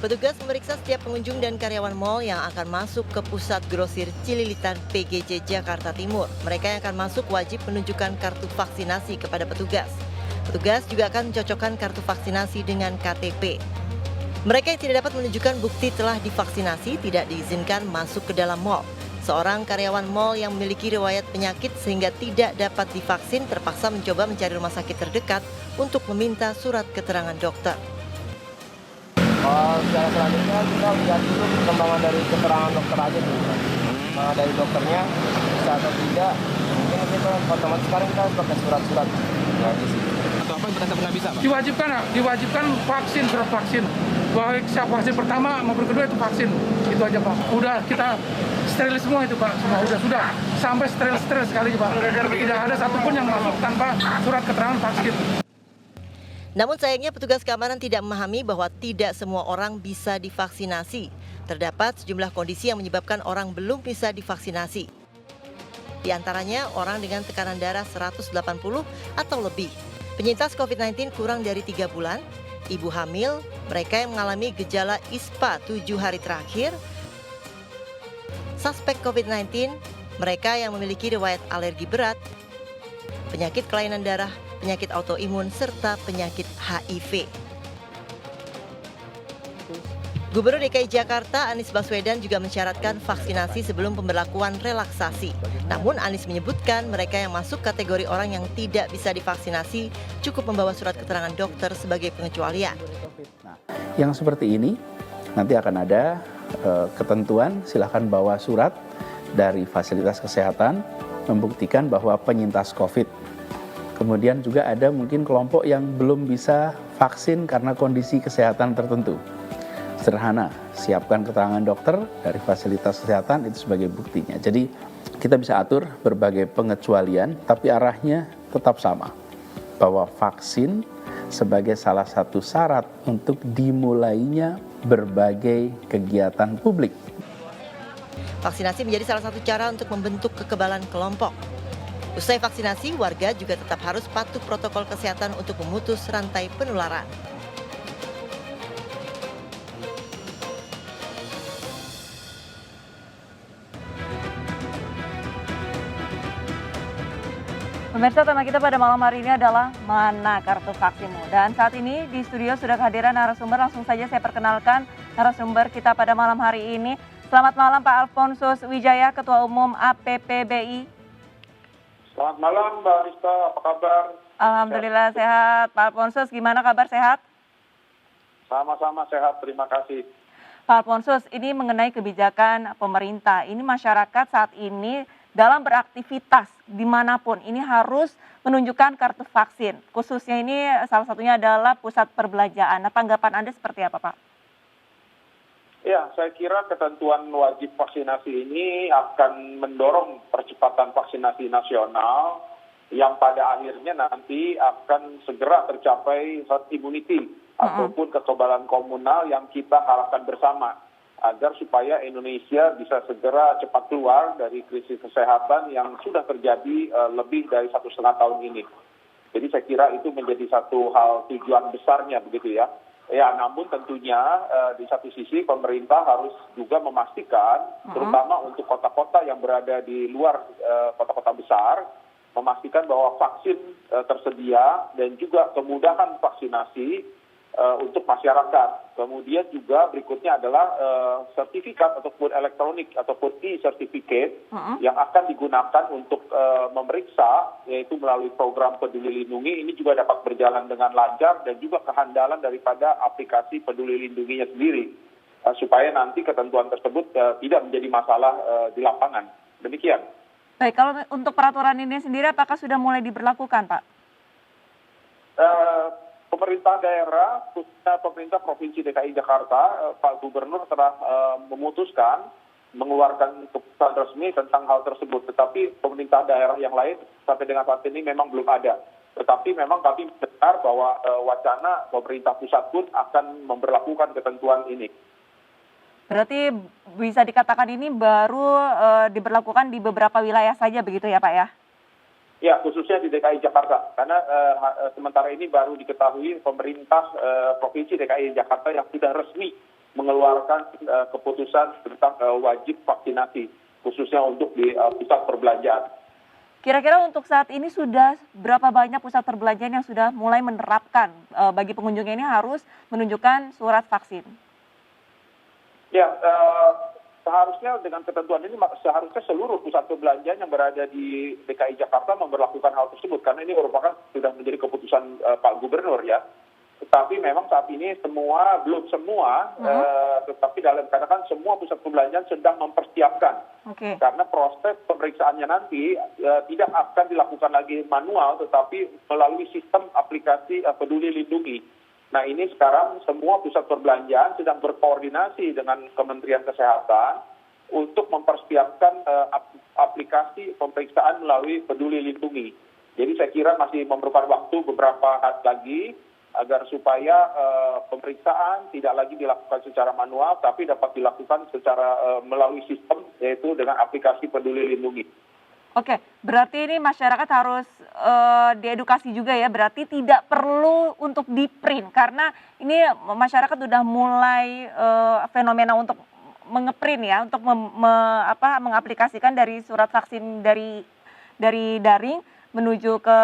Petugas memeriksa setiap pengunjung dan karyawan mal yang akan masuk ke pusat grosir Cililitan PGJ Jakarta Timur. Mereka yang akan masuk wajib menunjukkan kartu vaksinasi kepada petugas. Petugas juga akan mencocokkan kartu vaksinasi dengan KTP. Mereka yang tidak dapat menunjukkan bukti telah divaksinasi tidak diizinkan masuk ke dalam mal. Seorang karyawan mal yang memiliki riwayat penyakit sehingga tidak dapat divaksin terpaksa mencoba mencari rumah sakit terdekat untuk meminta surat keterangan dokter. Secara selanjutnya kita lihat dulu perkembangan dari keterangan dokter aja dulu. Dari dokternya bisa atau tidak, mungkin kita otomatis sekarang kita harus pakai surat-surat. Ya, di sini. Atau apa yang nggak bisa, Pak? Diwajibkan vaksin, surat vaksin. Baik vaksin pertama maupun kedua itu vaksin. Itu aja, Pak. Udah kita steril semua itu, Pak. Sudah. Sampai steril sekali, Pak. Tidak ada satupun yang masuk tanpa surat keterangan vaksin. Namun sayangnya petugas keamanan tidak memahami bahwa tidak semua orang bisa divaksinasi. Terdapat sejumlah kondisi yang menyebabkan orang belum bisa divaksinasi. Di antaranya orang dengan tekanan darah 180 atau lebih, penyintas COVID-19 kurang dari 3 bulan, ibu hamil, mereka yang mengalami gejala ISPA 7 hari terakhir, suspek COVID-19, mereka yang memiliki riwayat alergi berat, penyakit kelainan darah, penyakit autoimun, serta penyakit HIV. Gubernur DKI Jakarta Anies Baswedan juga mensyaratkan vaksinasi sebelum pemberlakuan relaksasi. Namun Anies menyebutkan mereka yang masuk kategori orang yang tidak bisa divaksinasi cukup membawa surat keterangan dokter sebagai pengecualian. Nah, yang seperti ini nanti akan ada ketentuan, silakan bawa surat dari fasilitas kesehatan membuktikan bahwa penyintas COVID. Kemudian juga ada mungkin kelompok yang belum bisa vaksin karena kondisi kesehatan tertentu. Sederhana, siapkan keterangan dokter dari fasilitas kesehatan itu sebagai buktinya. Jadi kita bisa atur berbagai pengecualian, tapi arahnya tetap sama. Bahwa vaksin sebagai salah satu syarat untuk dimulainya berbagai kegiatan publik. Vaksinasi menjadi salah satu cara untuk membentuk kekebalan kelompok. Usai vaksinasi, warga juga tetap harus patuh protokol kesehatan untuk memutus rantai penularan. Pemirsa, tema kita pada malam hari ini adalah mana kartu vaksinmu. Dan saat ini di studio sudah kehadiran narasumber, langsung saja saya perkenalkan narasumber kita pada malam hari ini. Selamat malam Pak Alfonsus Wijaya, Ketua Umum APPBI. Selamat malam Mbak Rista, apa kabar? Alhamdulillah sehat. Pak Alfonsus, gimana kabar, sehat? Sama-sama sehat, terima kasih. Pak Alfonsus, ini mengenai kebijakan pemerintah. Ini masyarakat saat ini dalam beraktivitas dimanapun ini harus menunjukkan kartu vaksin. Khususnya ini salah satunya adalah pusat perbelanjaan. Nah, tanggapan Anda seperti apa, Pak? Ya, saya kira ketentuan wajib vaksinasi ini akan mendorong percepatan vaksinasi nasional yang pada akhirnya nanti akan segera tercapai herd immunity ataupun kekebalan komunal yang kita harapkan bersama agar supaya Indonesia bisa segera cepat keluar dari krisis kesehatan yang sudah terjadi lebih dari 1,5 tahun ini. Jadi saya kira itu menjadi satu hal tujuan besarnya begitu ya. Ya, namun tentunya di satu sisi pemerintah harus juga memastikan, terutama untuk kota-kota yang berada di luar kota-kota besar, memastikan bahwa vaksin tersedia dan juga kemudahan vaksinasi untuk masyarakat. Kemudian juga berikutnya adalah sertifikat ataupun elektronik ataupun e-certificate yang akan digunakan untuk memeriksa, yaitu melalui program Peduli Lindungi. Ini juga dapat berjalan dengan lancar dan juga kehandalan daripada aplikasi Peduli Lindunginya sendiri, supaya nanti ketentuan tersebut tidak menjadi masalah di lapangan. Demikian. Baik, kalau untuk peraturan ini sendiri apakah sudah mulai diberlakukan, Pak? Pemerintah daerah, khususnya pemerintah Provinsi DKI Jakarta, Pak Gubernur telah memutuskan mengeluarkan keputusan resmi tentang hal tersebut. Tetapi pemerintah daerah yang lain sampai dengan saat ini memang belum ada. Tetapi memang kami mendengar bahwa wacana pemerintah pusat pun akan memberlakukan ketentuan ini. Berarti bisa dikatakan ini baru diberlakukan di beberapa wilayah saja begitu ya Pak ya? Ya, khususnya di DKI Jakarta, karena sementara ini baru diketahui pemerintah Provinsi DKI Jakarta yang sudah resmi mengeluarkan keputusan tentang wajib vaksinasi, khususnya untuk di pusat perbelanjaan. Kira-kira untuk saat ini sudah berapa banyak pusat perbelanjaan yang sudah mulai menerapkan bagi pengunjungnya ini harus menunjukkan surat vaksin? Ya, seharusnya dengan ketentuan ini seharusnya seluruh pusat perbelanjaan yang berada di DKI Jakarta memberlakukan hal tersebut karena ini merupakan sudah menjadi keputusan Pak Gubernur ya. Tetapi memang saat ini belum semua, tetapi dalam katakan semua pusat perbelanjaan sedang mempersiapkan. Oke. Karena proses pemeriksaannya nanti tidak akan dilakukan lagi manual, tetapi melalui sistem aplikasi Peduli Lindungi. Nah ini sekarang semua pusat perbelanjaan sedang berkoordinasi dengan Kementerian Kesehatan untuk mempersiapkan aplikasi pemeriksaan melalui Peduli Lindungi. Jadi saya kira masih memerlukan waktu beberapa hari lagi agar supaya pemeriksaan tidak lagi dilakukan secara manual, tapi dapat dilakukan secara melalui sistem, yaitu dengan aplikasi Peduli Lindungi. Oke, berarti ini masyarakat harus diedukasi juga ya, berarti tidak perlu untuk di-print, karena ini masyarakat sudah mulai fenomena untuk mengeprint ya, untuk mengaplikasikan dari surat vaksin dari daring menuju ke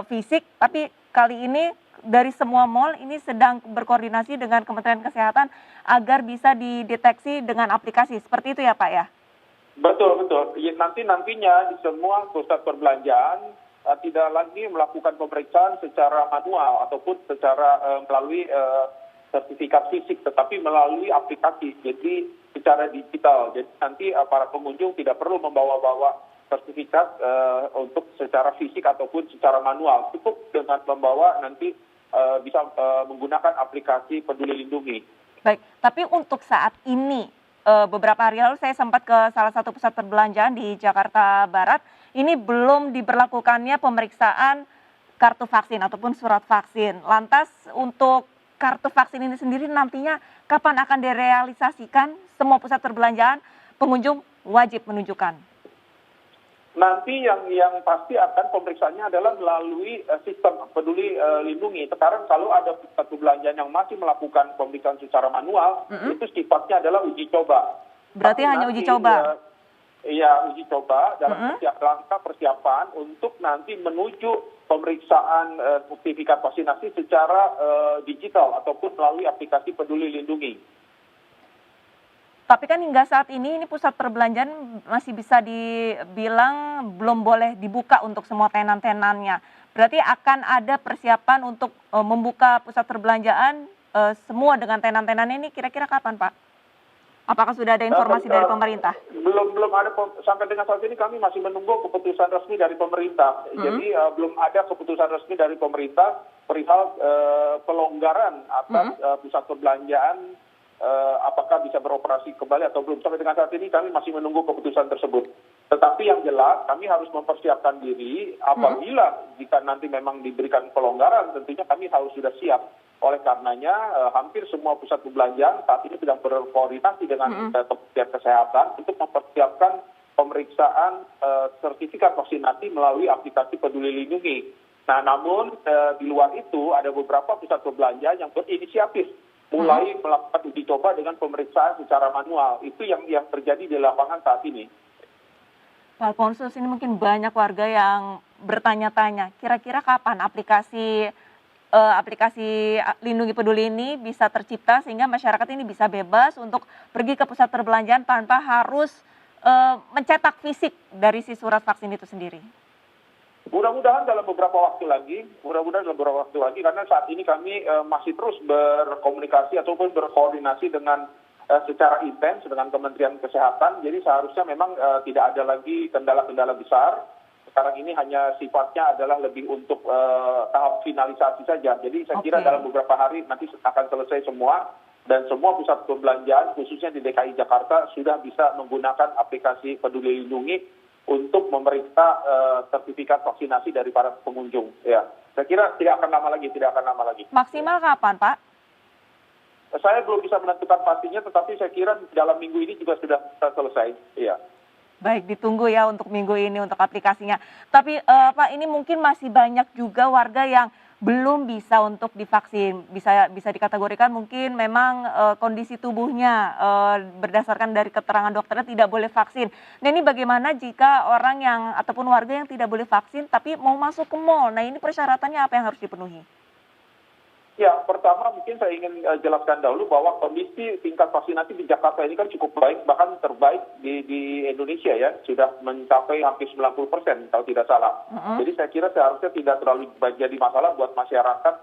fisik, tapi kali ini dari semua mall ini sedang berkoordinasi dengan Kementerian Kesehatan agar bisa dideteksi dengan aplikasi. Seperti itu ya Pak ya? Betul. Ya, nantinya di semua pusat perbelanjaan tidak lagi melakukan pemeriksaan secara manual ataupun secara melalui sertifikat fisik, tetapi melalui aplikasi. Jadi secara digital. Jadi nanti para pengunjung tidak perlu membawa-bawa sertifikat untuk secara fisik ataupun secara manual. Cukup dengan membawa nanti bisa menggunakan aplikasi Peduli Lindungi. Baik, tapi untuk saat ini beberapa hari lalu saya sempat ke salah satu pusat perbelanjaan di Jakarta Barat. Ini belum diberlakukannya pemeriksaan kartu vaksin ataupun surat vaksin. Lantas untuk kartu vaksin ini sendiri nantinya kapan akan direalisasikan? Semua pusat perbelanjaan pengunjung wajib menunjukkan. Nanti yang pasti akan pemeriksaannya adalah melalui sistem Peduli Lindungi. Sekarang kalau ada pusat perbelanjaan yang masih melakukan pemeriksaan secara manual, itu sifatnya adalah uji coba. Berarti hanya uji coba? Iya, uji coba dalam langkah persiapan untuk nanti menuju pemeriksaan sertifikat vaksinasi secara digital ataupun melalui aplikasi Peduli Lindungi. Tapi kan hingga saat ini pusat perbelanjaan masih bisa dibilang belum boleh dibuka untuk semua tenan-tenannya. Berarti akan ada persiapan untuk membuka pusat perbelanjaan semua dengan tenan-tenannya ini kira-kira kapan Pak? Apakah sudah ada informasi dari pemerintah? Belum ada, sampai dengan saat ini kami masih menunggu keputusan resmi dari pemerintah. Jadi belum ada keputusan resmi dari pemerintah perihal pelonggaran atas pusat perbelanjaan apakah bisa beroperasi kembali atau belum. Sampai dengan saat ini kami masih menunggu keputusan tersebut. Tetapi yang jelas kami harus mempersiapkan diri apabila jika nanti memang diberikan pelonggaran, tentunya kami harus sudah siap. Oleh karenanya hampir semua pusat perbelanjaan saat ini sedang berkoordinasi dengan Kementerian Kesehatan untuk mempersiapkan pemeriksaan sertifikat vaksinasi melalui aplikasi Peduli Lindungi. Nah, namun di luar itu ada beberapa pusat perbelanjaan yang berinisiatif mulai melakukan uji coba dengan pemeriksaan secara manual. Itu yang terjadi di lapangan saat ini. Pak Alfonsus, ini mungkin banyak warga yang bertanya-tanya, kira-kira kapan aplikasi Lindungi Peduli ini bisa tercipta sehingga masyarakat ini bisa bebas untuk pergi ke pusat perbelanjaan tanpa harus mencetak fisik dari si surat vaksin itu sendiri? Mudah-mudahan dalam beberapa waktu lagi, karena saat ini kami masih terus berkomunikasi ataupun berkoordinasi dengan secara intens dengan Kementerian Kesehatan. Jadi seharusnya memang tidak ada lagi kendala-kendala besar. Sekarang ini hanya sifatnya adalah lebih untuk tahap finalisasi saja. Jadi saya kira dalam beberapa hari nanti akan selesai semua dan semua pusat perbelanjaan khususnya di DKI Jakarta sudah bisa menggunakan aplikasi Peduli Lindungi untuk memeriksa sertifikat vaksinasi dari para pengunjung. Ya, saya kira tidak akan lama lagi. Maksimal kapan, Pak? Saya belum bisa menentukan pastinya, tetapi saya kira dalam minggu ini juga sudah selesai. Iya. Baik, ditunggu ya untuk minggu ini untuk aplikasinya. Tapi Pak, ini mungkin masih banyak juga warga yang belum bisa untuk divaksin. Bisa bisa dikategorikan mungkin memang, kondisi tubuhnya, berdasarkan dari keterangan dokternya tidak boleh vaksin. Nah, ini bagaimana jika orang yang ataupun warga yang tidak boleh vaksin tapi mau masuk ke mall? Nah, ini persyaratannya apa yang harus dipenuhi? Ya, pertama mungkin saya ingin jelaskan dahulu bahwa kondisi tingkat vaksinasi di Jakarta ini kan cukup baik, bahkan terbaik di Indonesia ya, sudah mencapai hampir 90% kalau tidak salah. Jadi saya kira seharusnya tidak terlalu jadi masalah buat masyarakat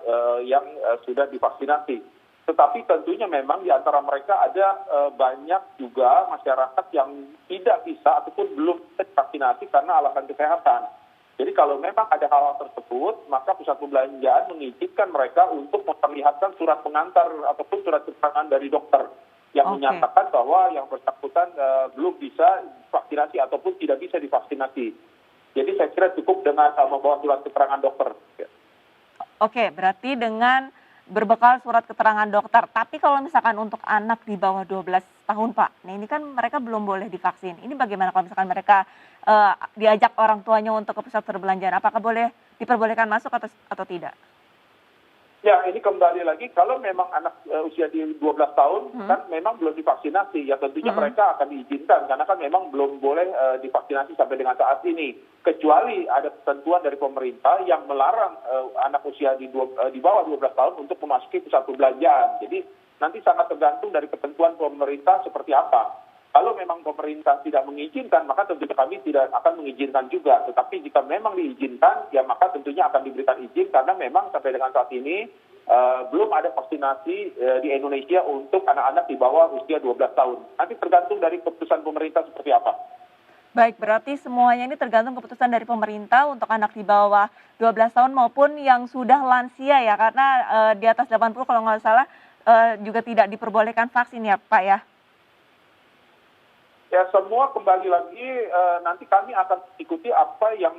yang sudah divaksinasi. Tetapi tentunya memang di antara mereka ada banyak juga masyarakat yang tidak bisa ataupun belum divaksinasi karena alasan kesehatan. Jadi kalau memang ada hal tersebut, maka pusat perbelanjaan mengizinkan mereka untuk memperlihatkan surat pengantar ataupun surat keterangan dari dokter yang menyatakan bahwa yang bersangkutan belum bisa vaksinasi ataupun tidak bisa divaksinasi. Jadi saya kira cukup dengan membawa surat keterangan dokter. Oke, berarti dengan berbekal surat keterangan dokter. Tapi kalau misalkan untuk anak di bawah 12 tahun, Pak, nah ini kan mereka belum boleh divaksin. Ini bagaimana kalau misalkan mereka diajak orang tuanya untuk ke pusat perbelanjaan? Apakah boleh diperbolehkan masuk atau tidak? Ya, ini kembali lagi, kalau memang anak usia di 12 tahun kan memang belum divaksinasi, ya tentunya mereka akan diizinkan karena kan memang belum boleh divaksinasi sampai dengan saat ini. Kecuali ada ketentuan dari pemerintah yang melarang anak usia di bawah 12 tahun untuk memasuki pusat perbelanjaan. Jadi nanti sangat tergantung dari ketentuan pemerintah seperti apa. Kalau memang pemerintah tidak mengizinkan, maka tentunya kami tidak akan mengizinkan juga. Tetapi jika memang diizinkan, ya maka tentunya akan diberikan izin karena memang sampai dengan saat ini belum ada vaksinasi di Indonesia untuk anak-anak di bawah usia 12 tahun. Nanti tergantung dari keputusan pemerintah seperti apa. Baik, berarti semuanya ini tergantung keputusan dari pemerintah untuk anak di bawah 12 tahun maupun yang sudah lansia ya, karena di atas 80 kalau nggak salah juga tidak diperbolehkan vaksin ya Pak ya? Ya semua kembali lagi nanti kami akan ikuti apa yang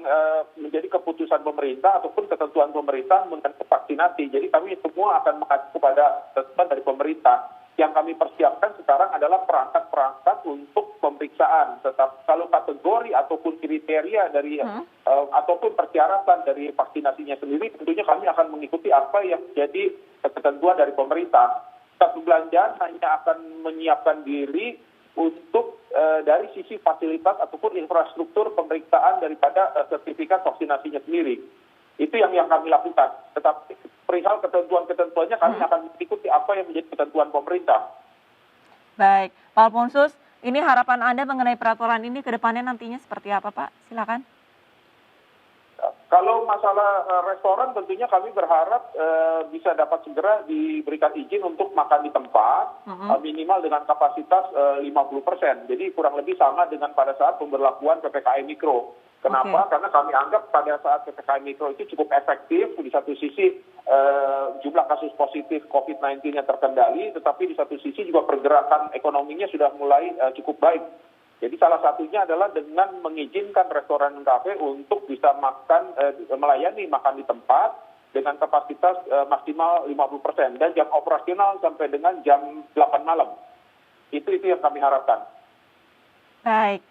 menjadi keputusan pemerintah ataupun ketentuan pemerintah mengenai vaksinasi. Jadi kami semua akan mengacu kepada ketentuan dari pemerintah. Yang kami persiapkan sekarang adalah perangkat-perangkat untuk pemeriksaan. Tetap kalau kategori ataupun kriteria dari ataupun persyaratan dari vaksinasinya sendiri, tentunya kami akan mengikuti apa yang menjadi ketentuan dari pemerintah. Pusat perbelanjaan hanya akan menyiapkan diri untuk dari sisi fasilitas ataupun infrastruktur pemeriksaan daripada sertifikat vaksinasinya sendiri. Itu yang kami lakukan. Tetapi perihal ketentuan-ketentuannya kami akan mengikuti apa yang menjadi ketentuan pemerintah. Baik, Pak Alfonsus, ini harapan Anda mengenai peraturan ini ke depannya nantinya seperti apa Pak? Silakan. Kalau masalah restoran tentunya kami berharap bisa dapat segera diberikan izin untuk makan di tempat minimal dengan kapasitas 50%. Jadi kurang lebih sama dengan pada saat pemberlakuan PPKM Mikro. Kenapa? Karena kami anggap pada saat PPKM Mikro itu cukup efektif. Di satu sisi jumlah kasus positif COVID-19-nya terkendali, tetapi di satu sisi juga pergerakan ekonominya sudah mulai cukup baik. Jadi salah satunya adalah dengan mengizinkan restoran dan kafe untuk bisa melayani makan di tempat dengan kapasitas maksimal 50% dan jam operasional sampai dengan jam 8 malam. Itu yang kami harapkan. Baik.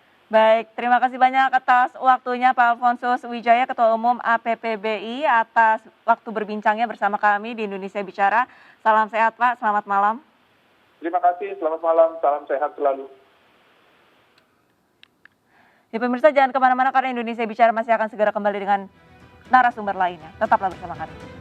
Terima kasih banyak atas waktunya Pak Alfonsus Wijaya, Ketua Umum APPBI, atas waktu berbincangnya bersama kami di Indonesia Bicara. Salam sehat Pak, selamat malam. Terima kasih, selamat malam, salam sehat selalu. Ya pemirsa, jangan kemana-mana karena Indonesia Bicara masih akan segera kembali dengan narasumber lainnya. Tetaplah bersama kami.